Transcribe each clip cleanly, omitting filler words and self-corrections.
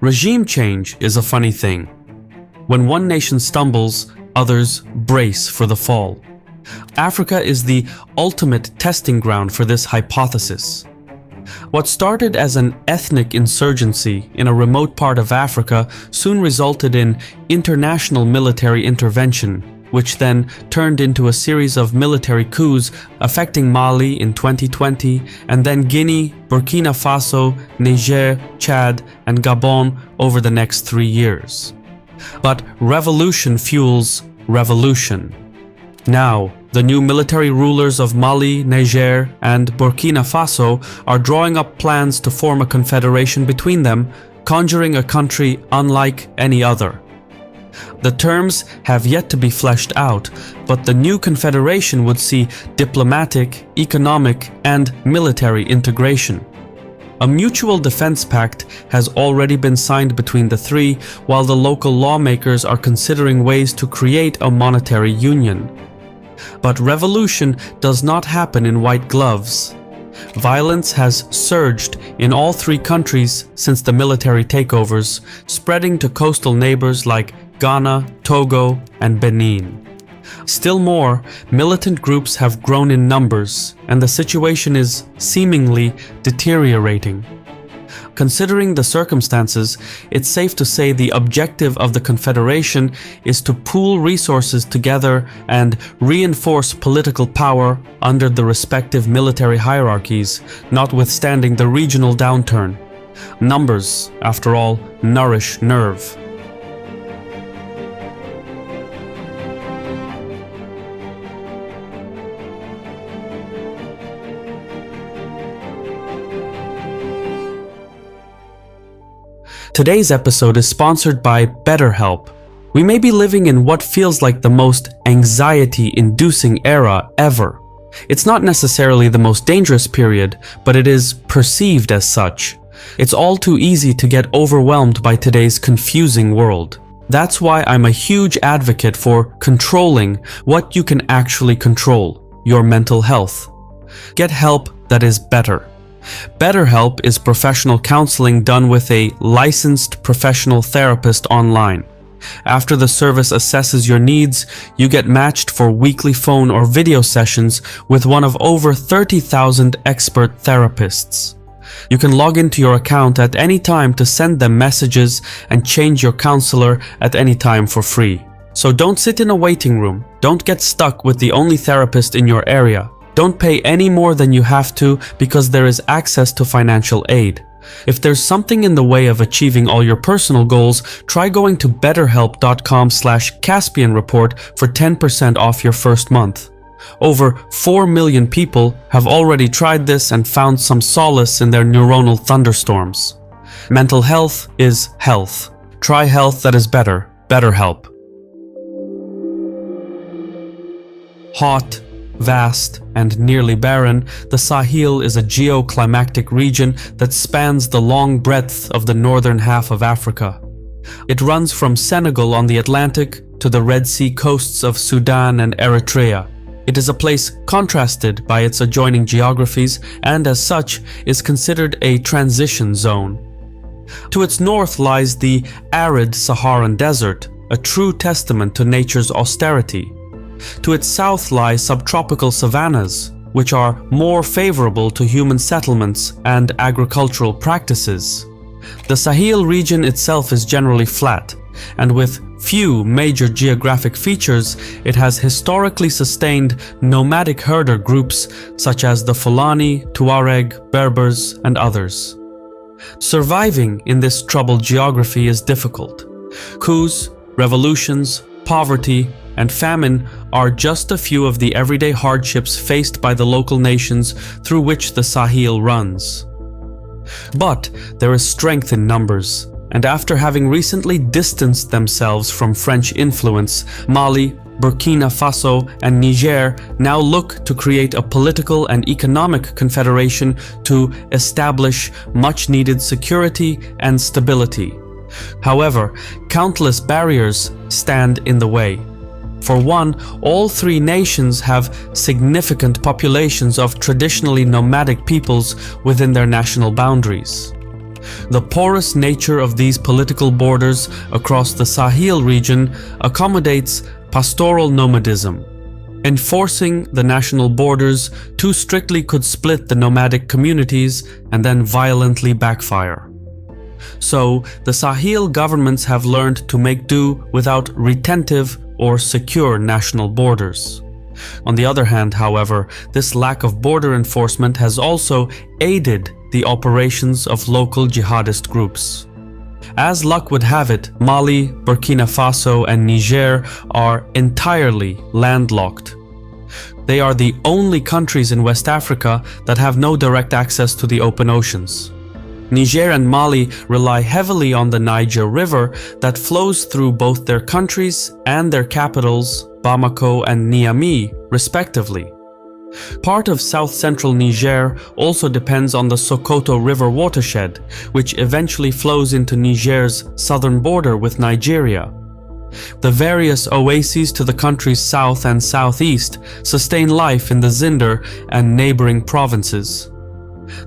Regime change is a funny thing. When one nation stumbles, others brace for the fall. Africa is the ultimate testing ground for this hypothesis. What started as an ethnic insurgency in a remote part of Africa soon resulted in international military intervention, which then turned into a series of military coups affecting Mali in 2020 and then Guinea, Burkina Faso, Niger, Chad, and Gabon over the next 3 years. But revolution fuels revolution. Now, the new military rulers of Mali, Niger, and Burkina Faso are drawing up plans to form a confederation between them, conjuring a country unlike any other. The terms have yet to be fleshed out, but the new confederation would see diplomatic, economic, and military integration. A mutual defense pact has already been signed between the three, while the local lawmakers are considering ways to create a monetary union. But revolution does not happen in white gloves. Violence has surged in all three countries since the military takeovers, spreading to coastal neighbors like Ghana, Togo, and Benin. Still more, militant groups have grown in numbers, and the situation is seemingly deteriorating. Considering the circumstances, it's safe to say the objective of the Confederation is to pool resources together and reinforce political power under the respective military hierarchies, notwithstanding the regional downturn. Numbers, after all, nourish nerve. Today's episode is sponsored by BetterHelp. We may be living in what feels like the most anxiety-inducing era ever. It's not necessarily the most dangerous period, but it is perceived as such. It's all too easy to get overwhelmed by today's confusing world. That's why I'm a huge advocate for controlling what you can actually control, your mental health. Get help that is better. BetterHelp is professional counseling done with a licensed professional therapist online. After the service assesses your needs, you get matched for weekly phone or video sessions with one of over 30,000 expert therapists. You can log into your account at any time to send them messages and change your counselor at any time for free. So don't sit in a waiting room. Don't get stuck with the only therapist in your area. Don't pay any more than you have to because there is access to financial aid. If there's something in the way of achieving all your personal goals, try going to betterhelp.com/CaspianReport for 10% off your first month. Over 4 million people have already tried this and found some solace in their neuronal thunderstorms. Mental health is health. Try health that is better. BetterHelp. Hot, vast, and nearly barren, the Sahel is a geoclimactic region that spans the long breadth of the northern half of Africa. It runs from Senegal on the Atlantic to the Red Sea coasts of Sudan and Eritrea. It is a place contrasted by its adjoining geographies and, as such, is considered a transition zone. To its north lies the arid Saharan desert, a true testament to nature's austerity. To its south lie subtropical savannas, which are more favorable to human settlements and agricultural practices. The Sahel region itself is generally flat, and with few major geographic features, it has historically sustained nomadic herder groups such as the Fulani, Tuareg, Berbers, and others. Surviving in this troubled geography is difficult. Coups, revolutions, poverty, and famine are just a few of the everyday hardships faced by the local nations through which the Sahel runs. But there is strength in numbers, and after having recently distanced themselves from French influence, Mali, Burkina Faso, and Niger now look to create a political and economic confederation to establish much-needed security and stability. However, countless barriers stand in the way. For one, all three nations have significant populations of traditionally nomadic peoples within their national boundaries. The porous nature of these political borders across the Sahel region accommodates pastoral nomadism. Enforcing the national borders too strictly could split the nomadic communities and then violently backfire. So, the Sahel governments have learned to make do without retentive or secure national borders. On the other hand, however, this lack of border enforcement has also aided the operations of local jihadist groups. As luck would have it, Mali, Burkina Faso, and Niger are entirely landlocked. They are the only countries in West Africa that have no direct access to the open oceans. Niger and Mali rely heavily on the Niger River that flows through both their countries and their capitals, Bamako and Niamey, respectively. Part of south-central Niger also depends on the Sokoto River watershed, which eventually flows into Niger's southern border with Nigeria. The various oases to the country's south and southeast sustain life in the Zinder and neighboring provinces.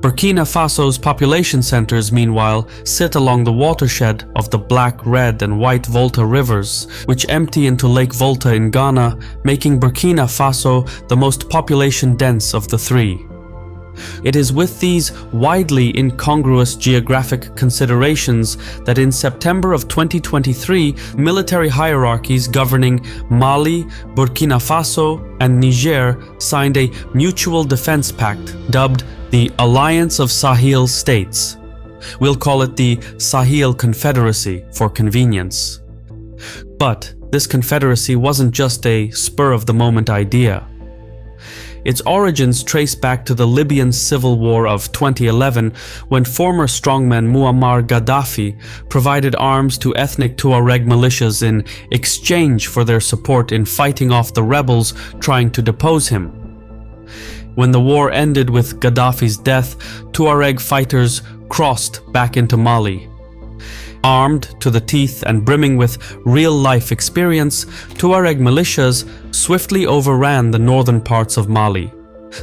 Burkina Faso's population centers, meanwhile, sit along the watershed of the Black, Red, and White Volta rivers, which empty into Lake Volta in Ghana, making Burkina Faso the most population-dense of the three. It is with these widely incongruous geographic considerations that in September of 2023, military hierarchies governing Mali, Burkina Faso, and Niger signed a mutual defense pact dubbed the Alliance of Sahel States. We'll call it the Sahel Confederacy for convenience. But this confederacy wasn't just a spur-of-the-moment idea. Its origins trace back to the Libyan civil war of 2011, when former strongman Muammar Gaddafi provided arms to ethnic Tuareg militias in exchange for their support in fighting off the rebels trying to depose him. When the war ended with Gaddafi's death, Tuareg fighters crossed back into Mali. Armed to the teeth and brimming with real-life experience, Tuareg militias swiftly overran the northern parts of Mali.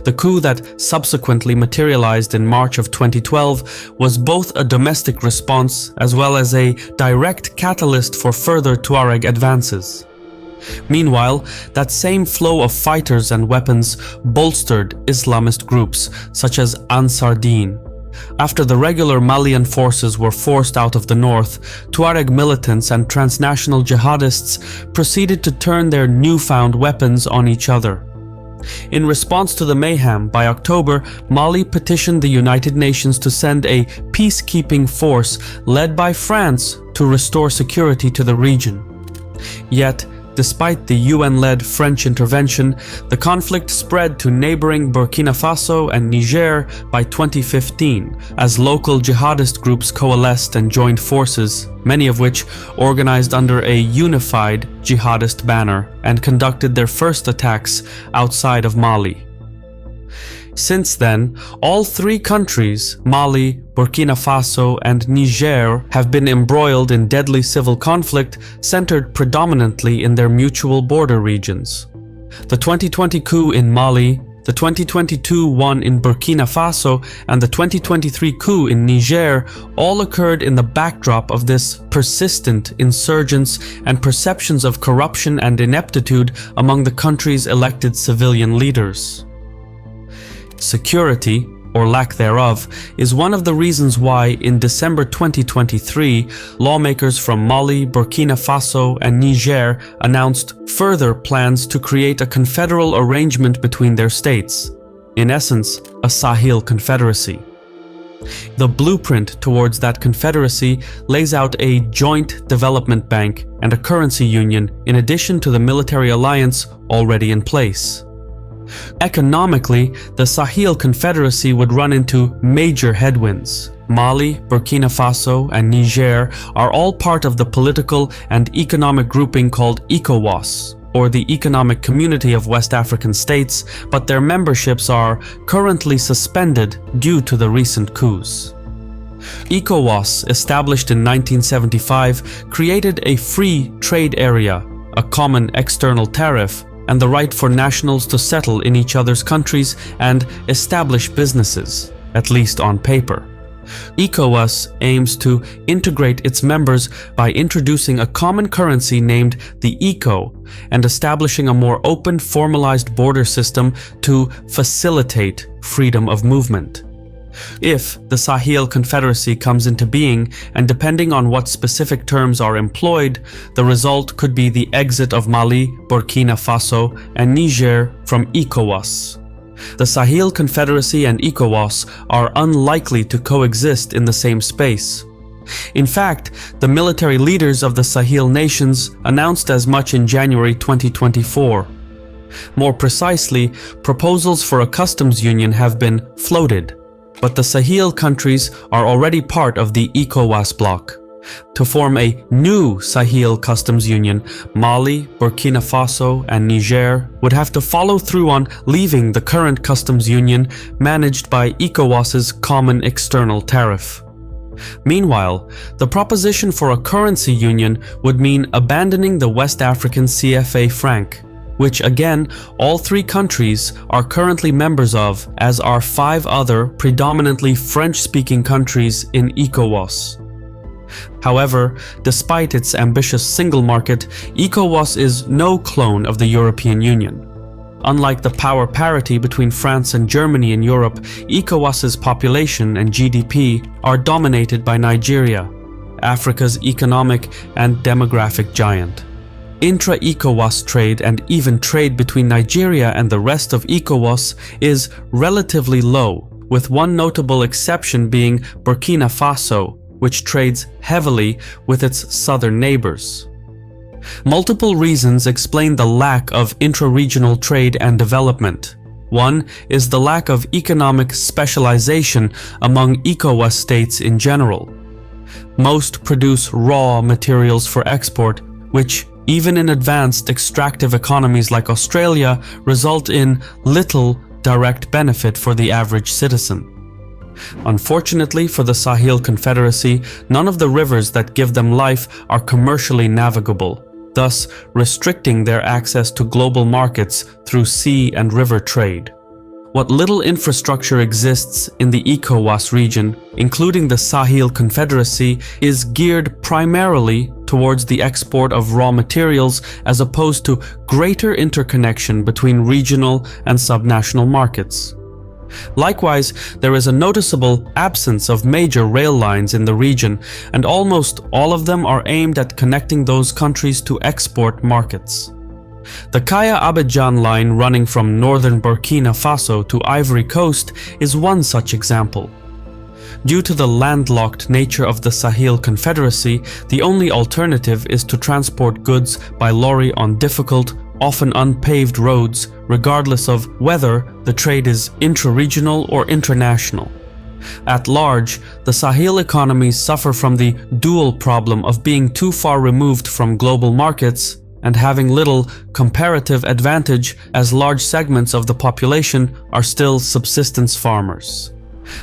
The coup that subsequently materialized in March of 2012 was both a domestic response as well as a direct catalyst for further Tuareg advances. Meanwhile, that same flow of fighters and weapons bolstered Islamist groups such as Ansar Dine. After the regular Malian forces were forced out of the north, Tuareg militants and transnational jihadists proceeded to turn their newfound weapons on each other. In response to the mayhem, by October, Mali petitioned the United Nations to send a peacekeeping force led by France to restore security to the region. Yet, despite the UN-led French intervention, the conflict spread to neighboring Burkina Faso and Niger by 2015, as local jihadist groups coalesced and joined forces, many of which organized under a unified jihadist banner and conducted their first attacks outside of Mali. Since then, all three countries, Mali, Burkina Faso, and Niger, have been embroiled in deadly civil conflict centered predominantly in their mutual border regions. The 2020 coup in Mali, the 2022 one in Burkina Faso, and the 2023 coup in Niger all occurred in the backdrop of this persistent insurgence and perceptions of corruption and ineptitude among the country's elected civilian leaders. Security, or lack thereof, is one of the reasons why, in December 2023, lawmakers from Mali, Burkina Faso, and Niger announced further plans to create a confederal arrangement between their states. In essence, a Sahel Confederacy. The blueprint towards that confederacy lays out a joint development bank and a currency union in addition to the military alliance already in place. Economically, the Sahel Confederacy would run into major headwinds. Mali, Burkina Faso, and Niger are all part of the political and economic grouping called ECOWAS, or the Economic Community of West African States, but their memberships are currently suspended due to the recent coups. ECOWAS, established in 1975, created a free trade area, a common external tariff, and the right for nationals to settle in each other's countries and establish businesses, at least on paper. ECOWAS aims to integrate its members by introducing a common currency named the ECO and establishing a more open, formalized border system to facilitate freedom of movement. If the Sahel Confederacy comes into being, and depending on what specific terms are employed, the result could be the exit of Mali, Burkina Faso, and Niger from ECOWAS. The Sahel Confederacy and ECOWAS are unlikely to coexist in the same space. In fact, the military leaders of the Sahel nations announced as much in January 2024. More precisely, proposals for a customs union have been floated, but the Sahel countries are already part of the ECOWAS bloc. To form a new Sahel customs union, Mali, Burkina Faso, and Niger would have to follow through on leaving the current customs union managed by ECOWAS's common external tariff. Meanwhile, the proposition for a currency union would mean abandoning the West African CFA franc, which again, all three countries are currently members of, as are 5 other predominantly French-speaking countries in ECOWAS. However, despite its ambitious single market, ECOWAS is no clone of the European Union. Unlike the power parity between France and Germany in Europe, ECOWAS's population and GDP are dominated by Nigeria, Africa's economic and demographic giant. Intra-ECOWAS trade and even trade between Nigeria and the rest of ECOWAS is relatively low, with one notable exception being Burkina Faso, which trades heavily with its southern neighbors. Multiple reasons explain the lack of intra-regional trade and development. One is the lack of economic specialization among ECOWAS states in general. Most produce raw materials for export, which, even in advanced extractive economies like Australia, result in little direct benefit for the average citizen. Unfortunately for the Sahel Confederacy, none of the rivers that give them life are commercially navigable, thus restricting their access to global markets through sea and river trade. What little infrastructure exists in the ECOWAS region, including the Sahel Confederacy, is geared primarily towards the export of raw materials as opposed to greater interconnection between regional and subnational markets. Likewise, there is a noticeable absence of major rail lines in the region, and almost all of them are aimed at connecting those countries to export markets. The Kaya-Abidjan line running from northern Burkina Faso to Ivory Coast is one such example. Due to the landlocked nature of the Sahel Confederacy, the only alternative is to transport goods by lorry on difficult, often unpaved roads, regardless of whether the trade is intra-regional or international. At large, the Sahel economies suffer from the dual problem of being too far removed from global markets and having little comparative advantage, as large segments of the population are still subsistence farmers.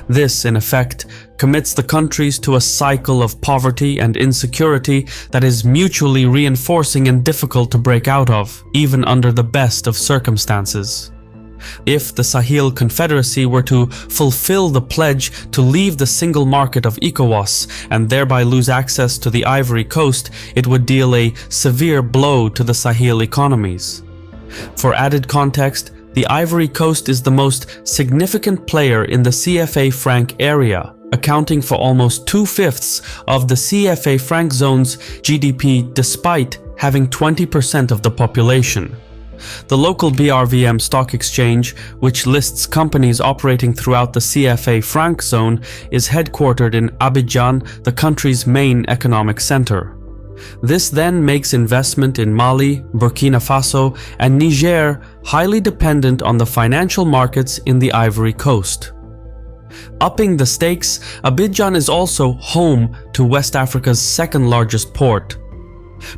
This, in effect, commits the countries to a cycle of poverty and insecurity that is mutually reinforcing and difficult to break out of, even under the best of circumstances. If the Sahel Confederacy were to fulfill the pledge to leave the single market of ECOWAS and thereby lose access to the Ivory Coast, it would deal a severe blow to the Sahel economies. For added context, the Ivory Coast is the most significant player in the CFA franc area, accounting for almost 2/5 of the CFA franc zone's GDP despite having 20% of the population. The local BRVM stock exchange, which lists companies operating throughout the CFA franc zone, is headquartered in Abidjan, the country's main economic center. This then makes investment in Mali, Burkina Faso, and Niger highly dependent on the financial markets in the Ivory Coast. Upping the stakes, Abidjan is also home to West Africa's second largest port.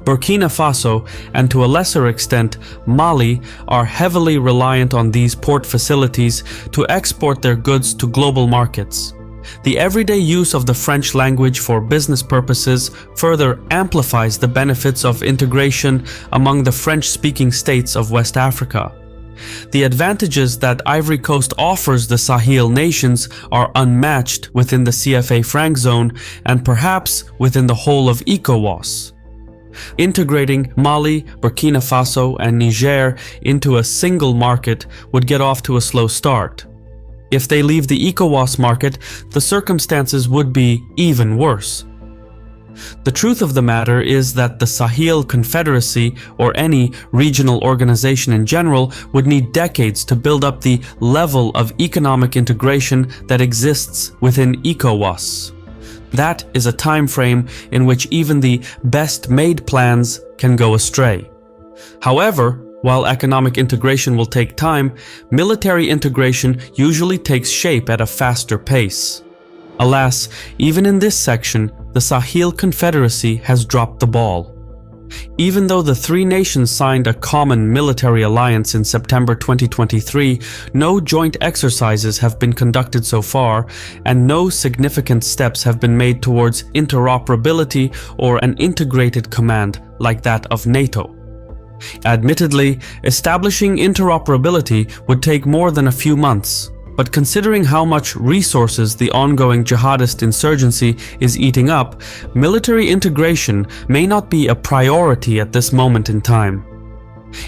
Burkina Faso, and to a lesser extent Mali, are heavily reliant on these port facilities to export their goods to global markets. The everyday use of the French language for business purposes further amplifies the benefits of integration among the French-speaking states of West Africa. The advantages that Ivory Coast offers the Sahel nations are unmatched within the CFA franc zone and perhaps within the whole of ECOWAS. Integrating Mali, Burkina Faso, and Niger into a single market would get off to a slow start. If they leave the ECOWAS market, the circumstances would be even worse. The truth of the matter is that the Sahel Confederacy, or any regional organization in general, would need decades to build up the level of economic integration that exists within ECOWAS. That is a time frame in which even the best-made plans can go astray. However, while economic integration will take time, military integration usually takes shape at a faster pace. Alas, even in this section, the Sahel Confederacy has dropped the ball. Even though the three nations signed a common military alliance in September 2023, no joint exercises have been conducted so far, and no significant steps have been made towards interoperability or an integrated command like that of NATO. Admittedly, establishing interoperability would take more than a few months, but considering how much resources the ongoing jihadist insurgency is eating up, military integration may not be a priority at this moment in time.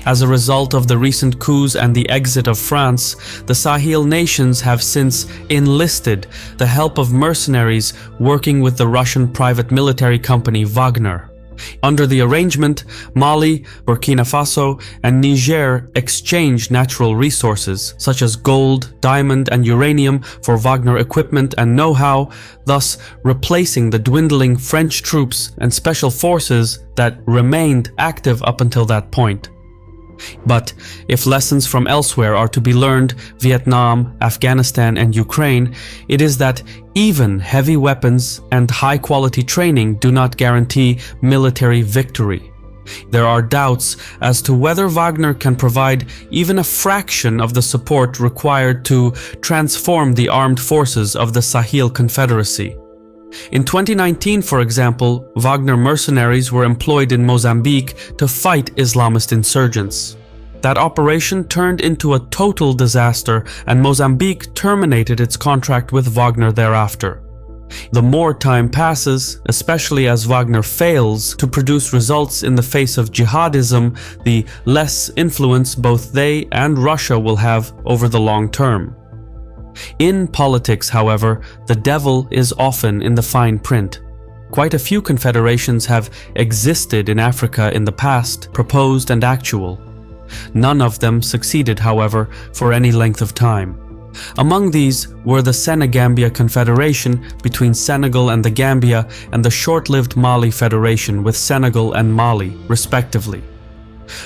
As a result of the recent coups and the exit of France, the Sahel nations have since enlisted the help of mercenaries working with the Russian private military company Wagner. Under the arrangement, Mali, Burkina Faso, and Niger exchange natural resources such as gold, diamond, and uranium for Wagner equipment and know-how, thus replacing the dwindling French troops and special forces that remained active up until that point. But if lessons from elsewhere are to be learned, Vietnam, Afghanistan, and Ukraine, it is that even heavy weapons and high-quality training do not guarantee military victory. There are doubts as to whether Wagner can provide even a fraction of the support required to transform the armed forces of the Sahel Confederacy. In 2019, for example, Wagner mercenaries were employed in Mozambique to fight Islamist insurgents. That operation turned into a total disaster, and Mozambique terminated its contract with Wagner thereafter. The more time passes, especially as Wagner fails to produce results in the face of jihadism, the less influence both they and Russia will have over the long term. In politics, however, the devil is often in the fine print. Quite a few confederations have existed in Africa in the past, proposed and actual. None of them succeeded, however, for any length of time. Among these were the Senegambia Confederation between Senegal and the Gambia, and the short-lived Mali Federation with Senegal and Mali, respectively.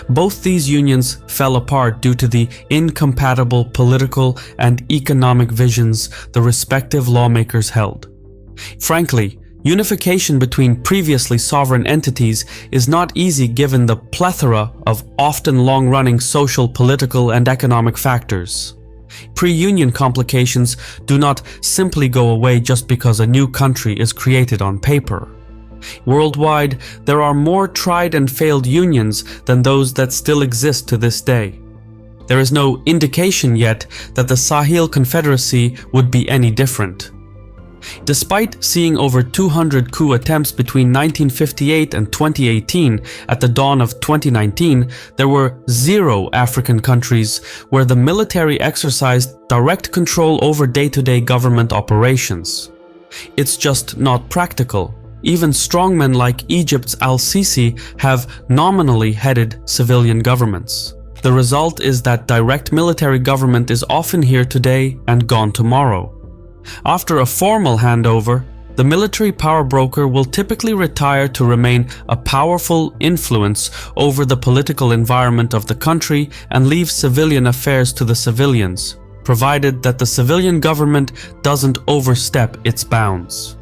Both these unions fell apart due to the incompatible political and economic visions the respective lawmakers held. Frankly, unification between previously sovereign entities is not easy given the plethora of often long-running social, political, and economic factors. Pre-union complications do not simply go away just because a new country is created on paper. Worldwide, there are more tried and failed unions than those that still exist to this day. There is no indication yet that the Sahel Confederacy would be any different. Despite seeing over 200 coup attempts between 1958 and 2018, at the dawn of 2019, there were 0 African countries where the military exercised direct control over day-to-day government operations. It's just not practical. Even strongmen like Egypt's al-Sisi have nominally headed civilian governments. The result is that direct military government is often here today and gone tomorrow. After a formal handover, the military power broker will typically retire to remain a powerful influence over the political environment of the country and leave civilian affairs to the civilians, provided that the civilian government doesn't overstep its bounds.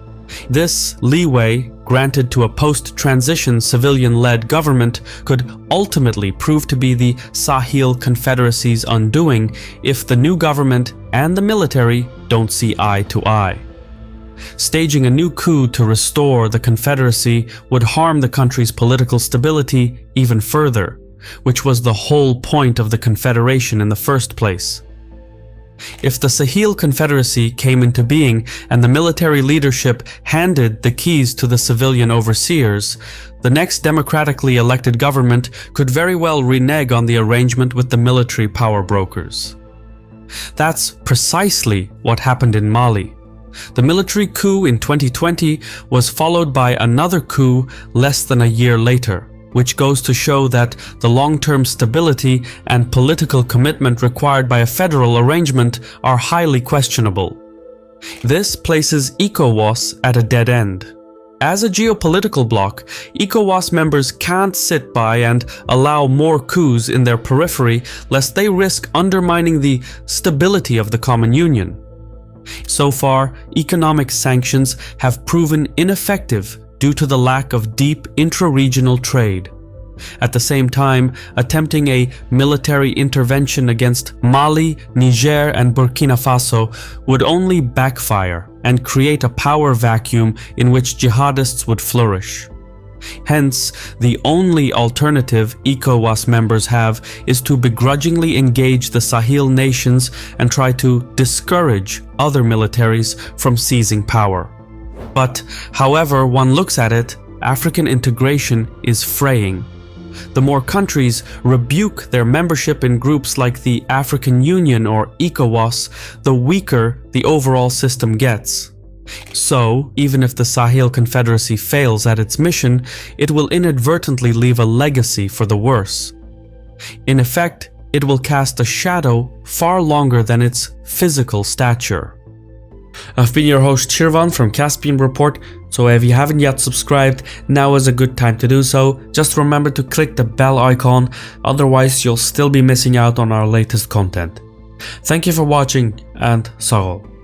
This leeway, granted to a post-transition civilian-led government, could ultimately prove to be the Sahel Confederacy's undoing if the new government and the military don't see eye to eye. Staging a new coup to restore the Confederacy would harm the country's political stability even further, which was the whole point of the Confederation in the first place. If the Sahel Confederacy came into being and the military leadership handed the keys to the civilian overseers, the next democratically elected government could very well renege on the arrangement with the military power brokers. That's precisely what happened in Mali. The military coup in 2020 was followed by another coup less than a year later, which goes to show that the long-term stability and political commitment required by a federal arrangement are highly questionable. This places ECOWAS at a dead end. As a geopolitical bloc, ECOWAS members can't sit by and allow more coups in their periphery lest they risk undermining the stability of the common union. So far, economic sanctions have proven ineffective due to the lack of deep intra-regional trade. At the same time, attempting a military intervention against Mali, Niger, and Burkina Faso would only backfire and create a power vacuum in which jihadists would flourish. Hence, the only alternative ECOWAS members have is to begrudgingly engage the Sahel nations and try to discourage other militaries from seizing power. But, however one looks at it, African integration is fraying. The more countries rebuke their membership in groups like the African Union or ECOWAS, the weaker the overall system gets. So, even if the Sahel Confederacy fails at its mission, it will inadvertently leave a legacy for the worse. In effect, it will cast a shadow far longer than its physical stature. I've been your host Shirvan from Caspian Report, so if you haven't yet subscribed, now is a good time to do so. Just remember to click the bell icon, otherwise you'll still be missing out on our latest content. Thank you for watching, and Sarol.